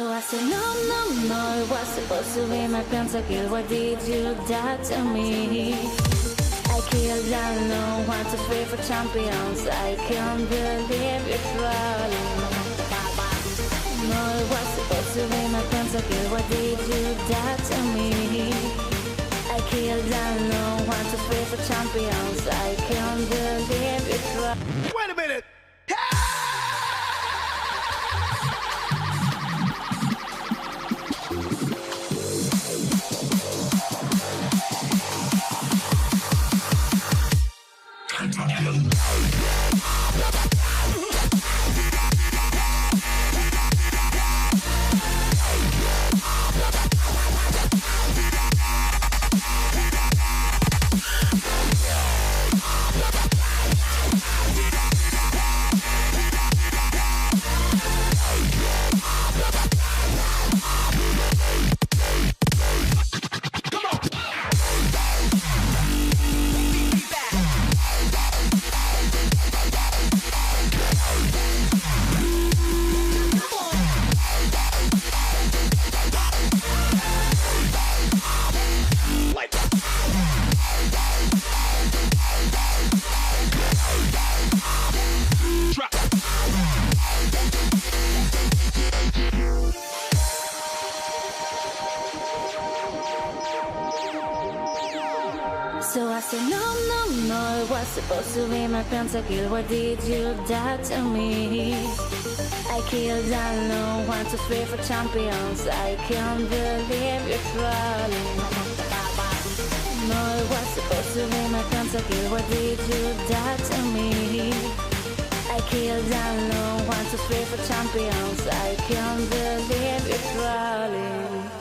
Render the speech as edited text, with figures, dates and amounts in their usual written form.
So I said, no, no, no, it was supposed to be my pentakill. Why did you die to me? I killed down 1, 2, 3 for champions. I can't believe you're trolling. No, it was supposed to be my pentakill. Why did you die to me? I killed down 1, 2, 3 for champions. I can't believe you're trolling. Wait a minute! So I said, no, no, no, it was supposed to be my pentakill. Why did you die to me? I killed down 1, 2, 3 for champions. I can't believe you're trolling. No, it was supposed to be my pentakill. Why did you die to me? I killed down 1, 2, 3 for champions. I can't believe you're trolling.